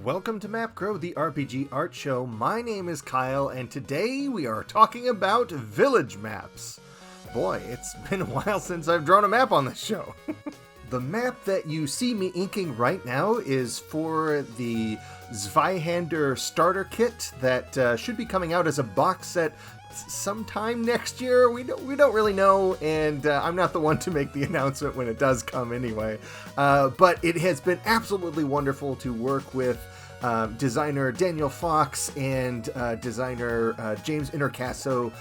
Welcome to Map Crow, the RPG art show. My name is Kyle, and today we are talking about village maps. Boy, it's been a while since I've drawn a map on this show. The map that you see me inking right now is for the Zweihander Starter Kit that should be coming out as a box set sometime next year. We don't really know, and I'm not the one to make the announcement when it does come anyway. But it has been absolutely wonderful to work with designer Daniel Fox and designer James Intercasso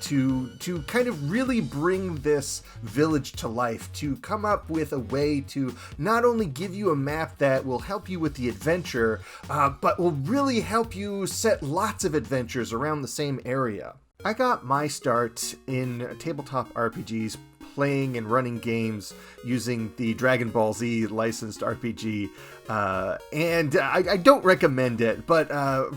to kind of really bring this village to life, to come up with a way to not only give you a map that will help you with the adventure, but will really help you set lots of adventures around the same area. I got my start in tabletop RPGs playing and running games using the Dragon Ball Z licensed RPG, and I don't recommend it, but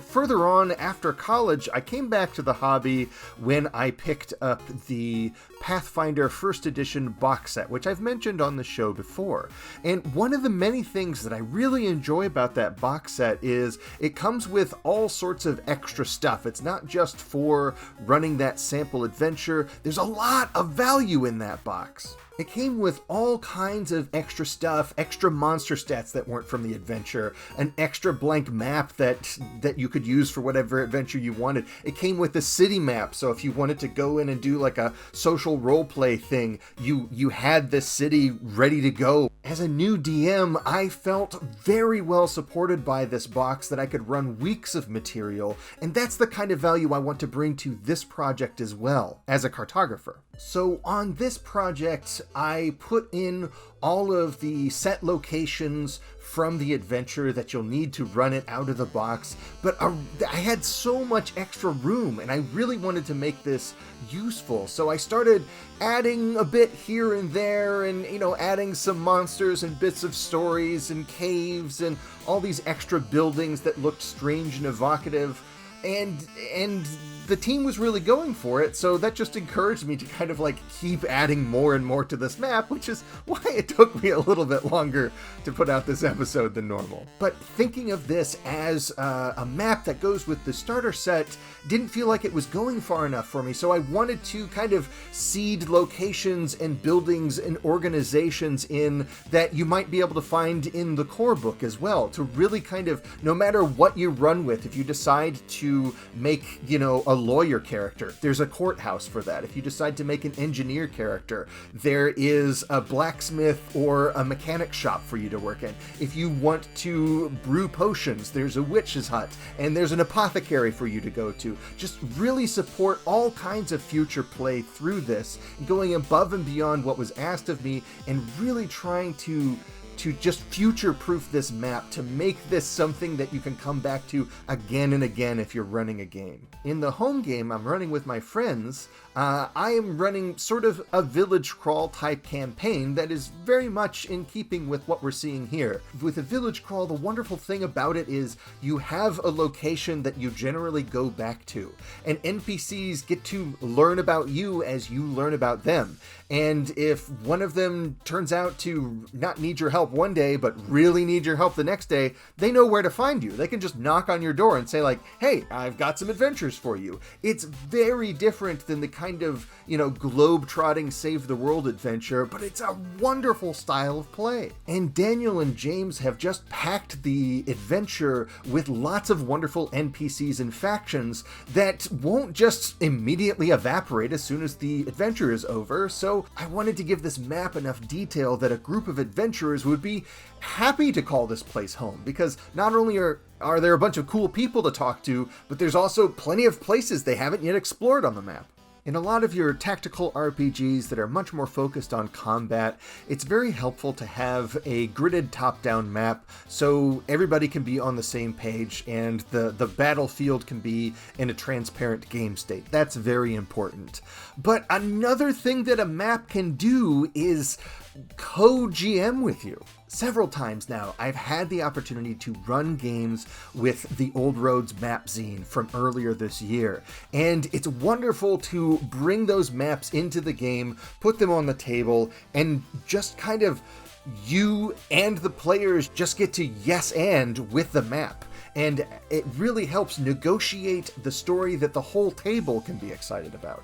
further on after college, I came back to the hobby when I picked up the Pathfinder First Edition box set, which I've mentioned on the show before. And one of the many things that I really enjoy about that box set is it comes with all sorts of extra stuff. It's not just for running that sample adventure. There's a lot of value in that box. It came with all kinds of extra stuff, extra monster stats that weren't from the adventure, an extra blank map that you could use for whatever adventure you wanted. It came with a city map, so if you wanted to go in and do like a social roleplay thing, you had this city ready to go. As a new DM, I felt very well supported by this box that I could run weeks of material, and that's the kind of value I want to bring to this project as well, as a cartographer. So on this project, I put in all of the set locations from the adventure that you'll need to run it out of the box, but I had so much extra room and I really wanted to make this useful, so I started adding a bit here and there and, adding some monsters and bits of stories and caves and all these extra buildings that looked strange and evocative, and the team was really going for it, so that just encouraged me to kind of keep adding more and more to this map, which is why it took me a little bit longer to put out this episode than normal. But thinking of this as a map that goes with the starter set didn't feel like it was going far enough for me, so I wanted to kind of seed locations and buildings and organizations in that you might be able to find in the core book as well, to really kind of, no matter what you run with, if you decide to make, a lawyer character, there's a courthouse for that. If you decide to make an engineer character, there is a blacksmith or a mechanic shop for you to work in. If you want to brew potions, there's a witch's hut, and there's an apothecary for you to go to. Just really support all kinds of future play through this, going above and beyond what was asked of me, and really trying to just future-proof this map, to make this something that you can come back to again and again if you're running a game. In the home game I'm running with my friends, I am running sort of a village crawl type campaign that is very much in keeping with what we're seeing here. With a village crawl, the wonderful thing about it is you have a location that you generally go back to, and NPCs get to learn about you as you learn about them. And if one of them turns out to not need your help one day, but really need your help the next day, they know where to find you. They can just knock on your door and say hey, I've got some adventures for you. It's very different than the kind of, globe-trotting save the world adventure, but it's a wonderful style of play. And Daniel and James have just packed the adventure with lots of wonderful NPCs and factions that won't just immediately evaporate as soon as the adventure is over, so I wanted to give this map enough detail that a group of adventurers would be happy to call this place home, because not only are there a bunch of cool people to talk to, but there's also plenty of places they haven't yet explored on the map. In a lot of your tactical RPGs that are much more focused on combat, it's very helpful to have a gridded top-down map so everybody can be on the same page and the battlefield can be in a transparent game state. That's very important. But another thing that a map can do is co-GM with you. Several times now, I've had the opportunity to run games with the Old Roads map zine from earlier this year, and it's wonderful to bring those maps into the game, put them on the table, and just kind of you and the players just get to yes and with the map. And it really helps negotiate the story that the whole table can be excited about.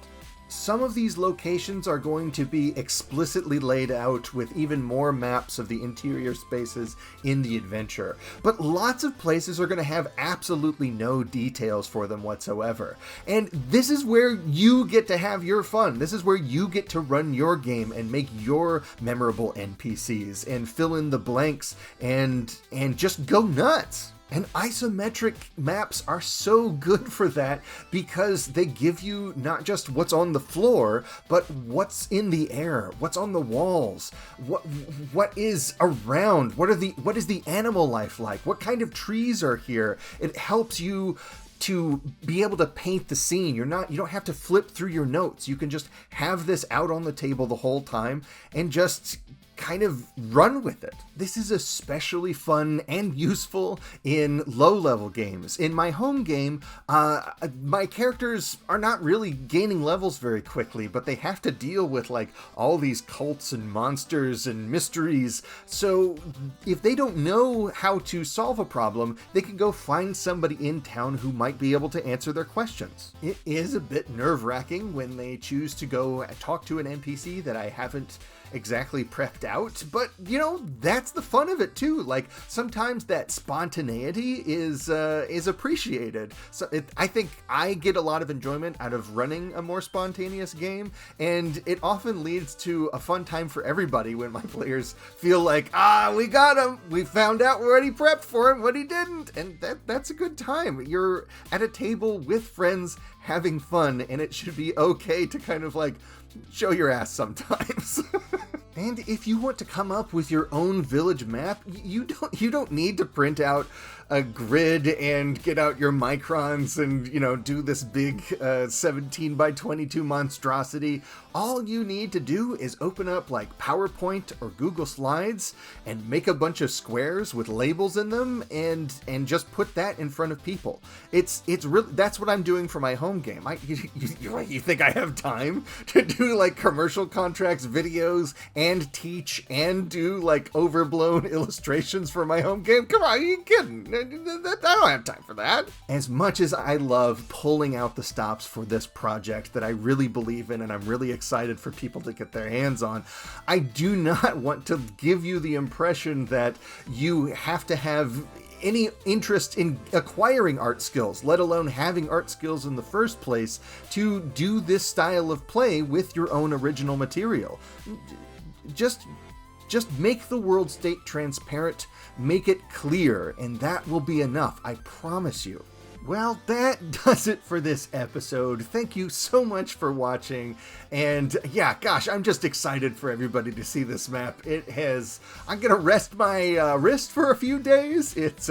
Some of these locations are going to be explicitly laid out with even more maps of the interior spaces in the adventure, but lots of places are going to have absolutely no details for them whatsoever. And this is where you get to have your fun. This is where you get to run your game and make your memorable NPCs and fill in the blanks and just go nuts. And isometric maps are so good for that because they give you not just what's on the floor, but what's in the air, what's on the walls, what is around, what is the animal life like, what kind of trees are here. It helps you to be able to paint the scene. You don't have to flip through your notes. You can just have this out on the table the whole time and just kind of run with it. This is especially fun and useful in low-level games. In my home game, my characters are not really gaining levels very quickly, but they have to deal with like all these cults and monsters and mysteries. So if they don't know how to solve a problem, they can go find somebody in town who might be able to answer their questions. It is a bit nerve-wracking when they choose to go talk to an NPC that I haven't exactly prepped out, but that's the fun of it too. Like sometimes that spontaneity is appreciated. So I think I get a lot of enjoyment out of running a more spontaneous game, and it often leads to a fun time for everybody when my players feel like, we got him, we found out what he prepped for him, what he didn't, and that's a good time. You're at a table with friends having fun, and it should be okay to kind of like show your ass sometimes. And if you want to come up with your own village map, you don't need to print out a grid and get out your microns and, do this big 17 by 22 monstrosity. All you need to do is open up like PowerPoint or Google Slides and make a bunch of squares with labels in them and just put that in front of people. It's really, that's what I'm doing for my home game. You think I have time to do like commercial contracts, videos, and teach and do like overblown illustrations for my home game? Come on, are you kidding? I don't have time for that. As much as I love pulling out the stops for this project that I really believe in and I'm really excited for people to get their hands on, I do not want to give you the impression that you have to have any interest in acquiring art skills, let alone having art skills in the first place, to do this style of play with your own original material. Just make the world state transparent, make it clear, and that will be enough, I promise you. Well, that does it for this episode. Thank you so much for watching. And yeah, gosh, I'm just excited for everybody to see this map. I'm gonna rest my wrist for a few days. It's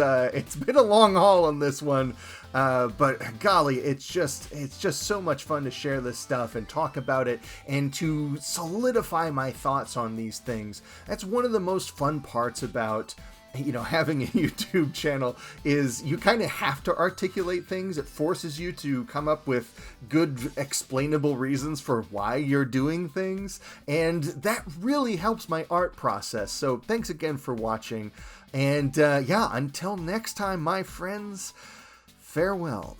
been a long haul on this one. But golly, it's just so much fun to share this stuff and talk about it and to solidify my thoughts on these things. That's one of the most fun parts about having a YouTube channel, is you kind of have to articulate things. It forces you to come up with good explainable reasons for why you're doing things, and that really helps my art process. So thanks again for watching, and until next time, my friends, farewell.